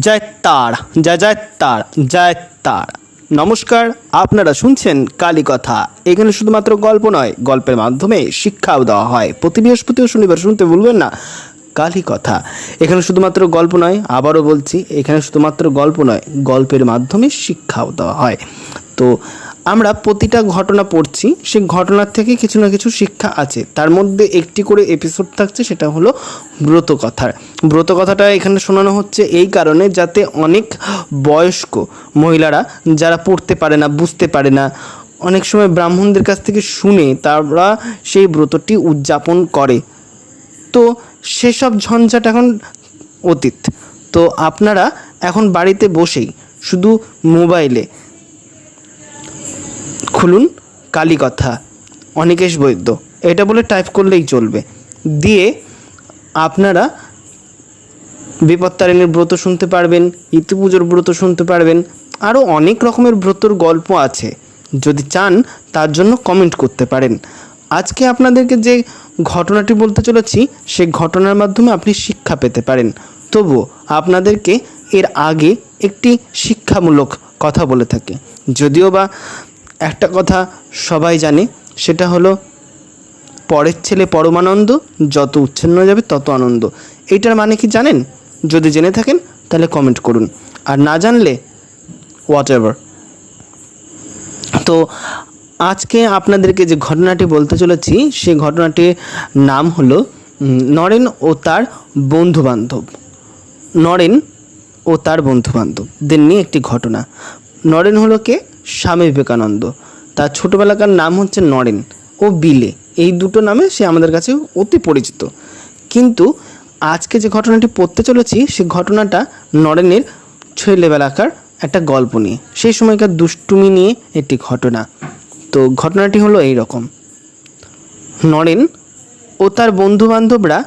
জয় তার, জয় জয় তার, জয় তার। নমস্কার, আপনারা শুনছেন কালী কথা। এখানে শুধুমাত্র গল্প নয়, গল্পের মাধ্যমে শিক্ষাও দেওয়া হয়। প্রতি বৃহস্পতি ও শনিবার শুনতে ভুলবেন না কালী কথা। এখানে শুধুমাত্র গল্প নয়, আবারও বলছি, এখানে শুধুমাত্র গল্প নয়, গল্পের মাধ্যমে শিক্ষাও দেওয়া হয়। তো আমরা প্রতিটা ঘটনা পড়ছি, সেই ঘটনার থেকে কিছু না কিছু শিক্ষা আছে। তার মধ্যে একটি করে এপিসোড থাকছে, সেটা হলো ব্রতকথার। ব্রতকথাটা এখানে শোনানো হচ্ছে এই কারণে, যাতে অনেক বয়স্ক মহিলারা যারা পড়তে পারে না, বুঝতে পারে না, অনেক সময় ব্রাহ্মণদের কাছ থেকে শুনে তারা সেই ব্রতটি উদযাপন করে। তো সেসব ঝঞ্ঝাট এখন অতীত। তো আপনারা এখন বাড়িতে বসেই শুধু মোবাইলে খুলুন কালী কথা অনিকেশ বৈদ্য, এটা বলে টাইপ করলেই চলবে। দিয়ে আপনারা বিপত্তারিণীর ব্রত শুনতে পারবেন, ইতি পুজোর ব্রত শুনতে পারবেন, আরও অনেক রকমের ব্রতর গল্প আছে। যদি চান তার জন্য কমেন্ট করতে পারেন। আজকে আপনাদেরকে যে ঘটনাটি বলতে চলেছি, সেই ঘটনার মাধ্যমে আপনি শিক্ষা পেতে পারেন। তবুও আপনাদেরকে এর আগে একটি শিক্ষামূলক কথা বলে থাকে। যদিও বা একটা কথা সবাই জানে, সেটা হলো পরের ছেলে পরমানন্দ, যত উচ্ছন্ন যাবে তত আনন্দ। এইটার মানে কি জানেন? যদি জেনে থাকেন তাহলে কমেন্ট করুন, আর না জানলে হোয়াট এভার। তো আজকে আপনাদেরকে যে ঘটনাটি বলতে চলেছি, সেই ঘটনাটির নাম হলো নরেন ও তার বন্ধুবান্ধব। নরেন ও তার বন্ধুবান্ধবদের নিয়ে একটি ঘটনা। নরেন হলো কে? স্বামী বিবেকানন্দ। তার ছোটোবেলাকার নাম হচ্ছে নরেন ও বিলে। এই দুটো নামে সে আমাদের কাছে অতি পরিচিত। কিন্তু আজকে যে ঘটনাটি পড়তে চলেছি, সে ঘটনাটা নরেনের ছেলেবেলাকার একটা গল্প নিয়ে, সেই সময়কার দুষ্টুমি নিয়ে একটি ঘটনা। তো ঘটনাটি হলো এই রকম। নরেন ও তার বন্ধুবান্ধবরা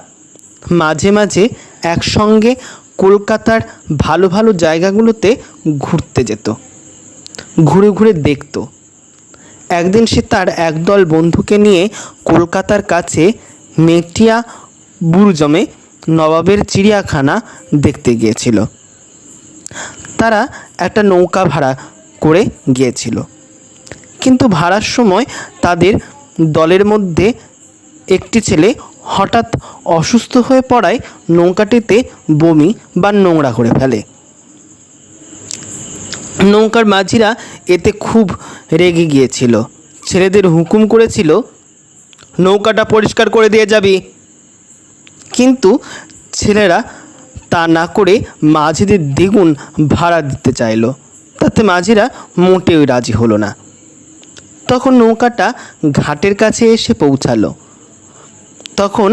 মাঝে মাঝে একসঙ্গে কলকাতার ভালো ভালো জায়গাগুলোতে ঘুরতে যেত, ঘুরে ঘুরে দেখত। একদিন সে তার একদল বন্ধুকে নিয়ে কলকাতার কাছে মেটিয়া বুরুজমে নবাবের চিড়িয়াখানা দেখতে গিয়েছিল। তারা একটা নৌকা ভাড়া করে গিয়েছিল, কিন্তু ভাড়ার সময় তাদের দলের মধ্যে একটি ছেলে হঠাৎ অসুস্থ হয়ে পড়ায় নৌকাটিতে বমি বা নোংরা করে ফেলে। নৌকার মাঝিরা এতে খুব রেগে গিয়েছিল। ছেলেদের হুকুম করেছিল, নৌকাটা পরিষ্কার করে দিয়ে যাবি। কিন্তু ছেলেরা তা না করে মাঝিদের দ্বিগুণ ভাড়া দিতে চাইল। তাতে মাঝিরা মোটেও রাজি হলো না। তখন নৌকাটা ঘাটের কাছে এসে পৌঁছালো। তখন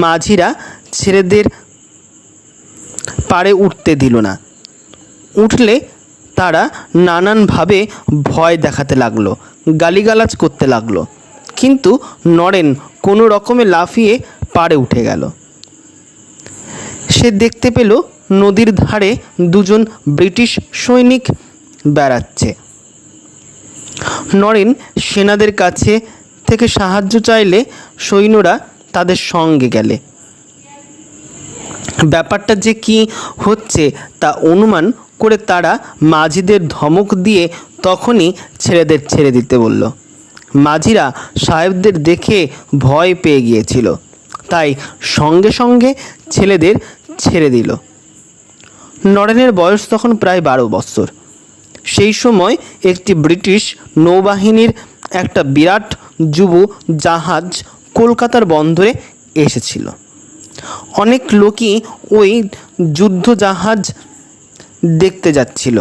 মাঝিরা ছেলেদের পাড়ে উঠতে দিল না। উঠলে তারা নানানভাবে ভয় দেখাতে লাগলো, গালিগালাজ করতে লাগলো। কিন্তু নরেন কোনো রকমে লাফিয়ে পাড়ে উঠে গেল। সে দেখতে পেল নদীর ধারে দুজন ব্রিটিশ সৈনিক বেড়াচ্ছে। নরেন সেনাদের কাছে থেকে সাহায্য চাইলে সৈন্যরা তাদের সঙ্গে গেলে। ব্যাপারটা যে কি হচ্ছে তা অনুমান করে তারা মাঝিদের ধমক দিয়ে তখনই ছেলেদের ছেড়ে দিতে বলল। মাঝিরা সাহেবদের দেখে ভয় পেয়ে গিয়েছিল, তাই সঙ্গে সঙ্গে ছেলেদের ছেড়ে দিল। নরেনের বয়স তখন প্রায় 12 বছর। সেই সময় একটি ব্রিটিশ নৌবাহিনীর একটা বিরাট যুব জাহাজ কলকাতার বন্দরে এসেছিল। অনেক লোকই ওই যুদ্ধ জাহাজ দেখতে যাচ্ছিল।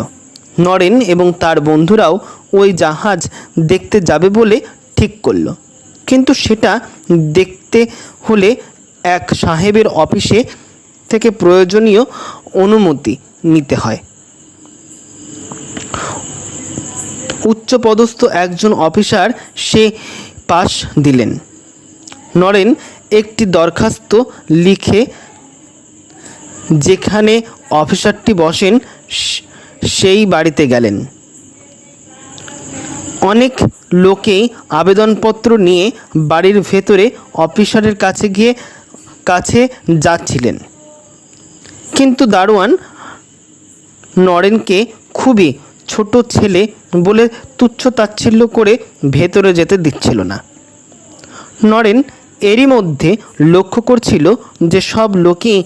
নরেন এবং তার বন্ধুরাও ওই জাহাজ দেখতে যাবে বলে ঠিক করলো। কিন্তু সেটা দেখতে হলে এক সাহেবের অফিসে থেকে প্রয়োজনীয় অনুমতি নিতে হয়। উচ্চপদস্থ একজন অফিসার সে পাশ দিলেন। নরেন একটি দরখাস্ত লিখে যেখানে অফিসারটি বসেন সেই বাড়িতে গেলেন। অনেক লোকেই আবেদনপত্র নিয়ে বাড়ির ভেতরে অফিসারের কাছে যাচ্ছিলেন, কিন্তু দারোয়ান নরেনকে খুবই ছোট ছেলে বলে তুচ্ছ তাচ্ছিল্য করে ভেতরে যেতে দিচ্ছিল না। নরেন এরই মধ্যে লক্ষ্য করছিল যে সব লোকই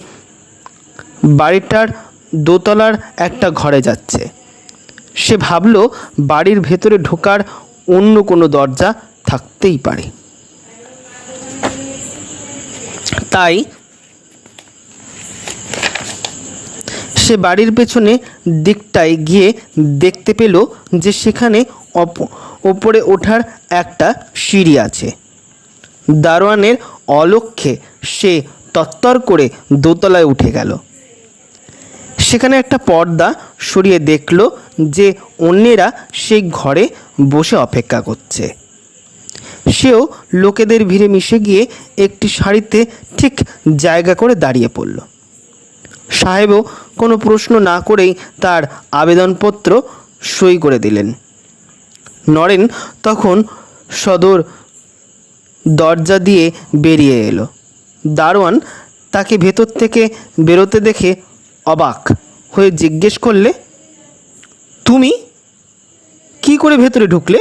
বাড়িটার দোতলার একটা ঘরে যাচ্ছে। সে ভাবল বাড়ির ভেতরে ঢোকার অন্য কোনো দরজা থাকতেই পারে। তাই সে বাড়ির পেছনে দিকটায় গিয়ে দেখতে পেল যে সেখানে ওপরে ওঠার একটা সিঁড়ি আছে। দারোয়ানের অলক্ষ্যে সে তত্তর করে দোতলায় উঠে গেল। সেখানে একটা পর্দা সরিয়ে দেখল যে অন্যেরা সেই ঘরে বসে অপেক্ষা করছে। সেও লোকেদের ভিড়ে মিশে গিয়ে একটি সারিতে ঠিক জায়গা করে দাঁড়িয়ে পড়ল। সাহেবও কোনো প্রশ্ন না করেই তার আবেদনপত্র সই করে দিলেন। নরেন তখন সদর দরজা দিয়ে বেরিয়ে এলো। দারোয়ান তাকে ভেতর থেকে বেরোতে দেখে অবাক হয়ে জিজ্ঞেস করলে, তুমি কি করে ভেতরে ঢুকলে?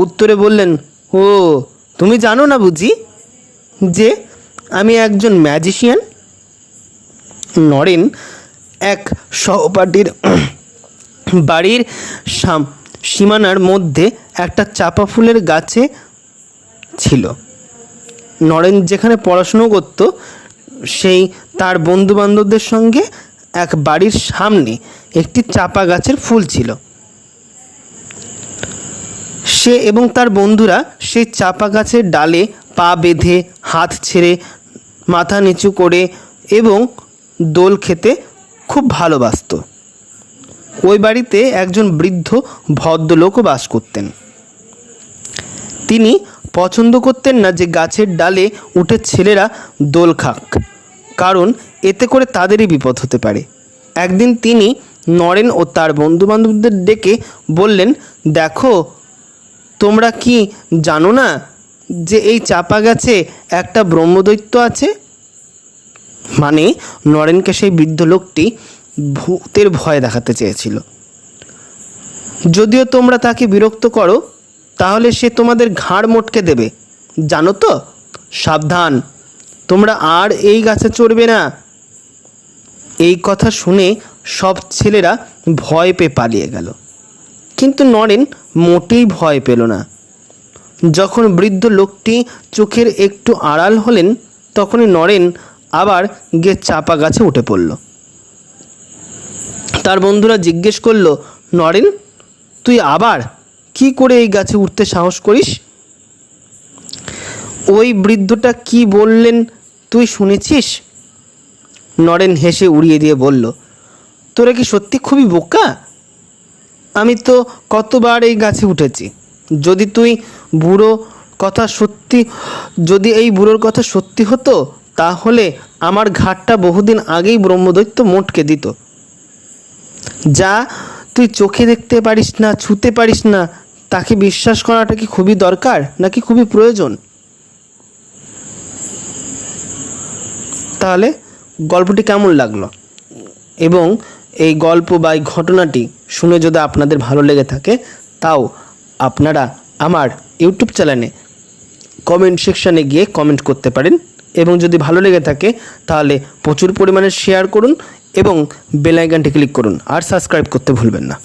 উত্তরে বললেন, ও তুমি জানো না বুঝি যে আমি একজন ম্যাজিশিয়ান? নরেন এক সহপাঠীর বাড়ির সীমানার মধ্যে একটা চাপা ফুলের গাছে ছিল। নরেন যেখানে পড়াশুনো করত সেই তার বন্ধুবান্ধবদের সঙ্গে এক বাড়ির সামনে একটি চাপা গাছের ফুল ছিল। সে এবং তার বন্ধুরা সেই চাপা গাছের ডালে পা বেঁধে, হাত ছেড়ে, মাথা নিচু করে এবং দোল খেতে খুব ভালোবাসত। ওই বাড়িতে একজন বৃদ্ধ ভদ্রলোকও বাস করতেন। তিনি পছন্দ করতেন না যে গাছের ডালে উঠে ছেলেরা দোল খাক, কারণ এতে করে তাদেরই বিপদ হতে পারে। একদিন তিনি নরেন ও তার বন্ধুবান্ধবদের ডেকে বললেন, দেখো, তোমরা কি জানো না যে এই চাপা গাছে একটা ব্রহ্মদৈত্য আছে? মানে নরেনকে সেই বৃদ্ধ লোকটি ভূতের ভয় দেখাতে চেয়েছিল। যদিও তোমরা তাকে বিরক্ত করো তাহলে সে তোমাদের ঘাড় মটকে দেবে, জানো তো? সাবধান, তোমরা আর এই গাছে চড়বে না। এই কথা শুনে সব ছেলেরা ভয় পেয়ে পালিয়ে গেল, কিন্তু নরেন মোটেই ভয় পেল না। যখন বৃদ্ধ লোকটি চোখের একটু আড়াল হলেন তখনই নরেন আবার গিয়ে চাপা গাছে উঠে পড়ল। তার বন্ধুরা জিজ্ঞেস করলো, নরেন, তুই আবার কি করে এই গাছে উঠতে সাহস করিস? ওই বৃদ্ধটা কি বললেন তুই শুনেছিস? নরেন হেসে উড়িয়ে দিয়ে বলল, তোরা কি সত্যি খুবই বোকা? আমি তো কতবার এই গাছে উঠেছি। যদি এই বুড়োর কথা সত্যি হতো তাহলে আমার ঘাটটা বহুদিন আগেই ব্রহ্মদৈত্য মোটকে দিত। যা তুই চোখে দেখতে পারিস না, ছুঁতে পারিস না, তাকে বিশ্বাস করাটা কি খুবই দরকার নাকি খুবই প্রয়োজন? তাহলে গল্পটি কেমন লাগলো? এবং এই গল্প বা এই ঘটনাটি শুনে যদি আপনাদের ভালো লেগে থাকে তাও আপনারা আমার ইউটিউব চ্যানেলে কমেন্ট সেকশানে গিয়ে কমেন্ট করতে পারেন। এবং যদি ভালো লেগে থাকে তাহলে প্রচুর পরিমাণে শেয়ার করুন এবং বেল আইকনটি ক্লিক করুন আর সাবস্ক্রাইব করতে ভুলবেন না।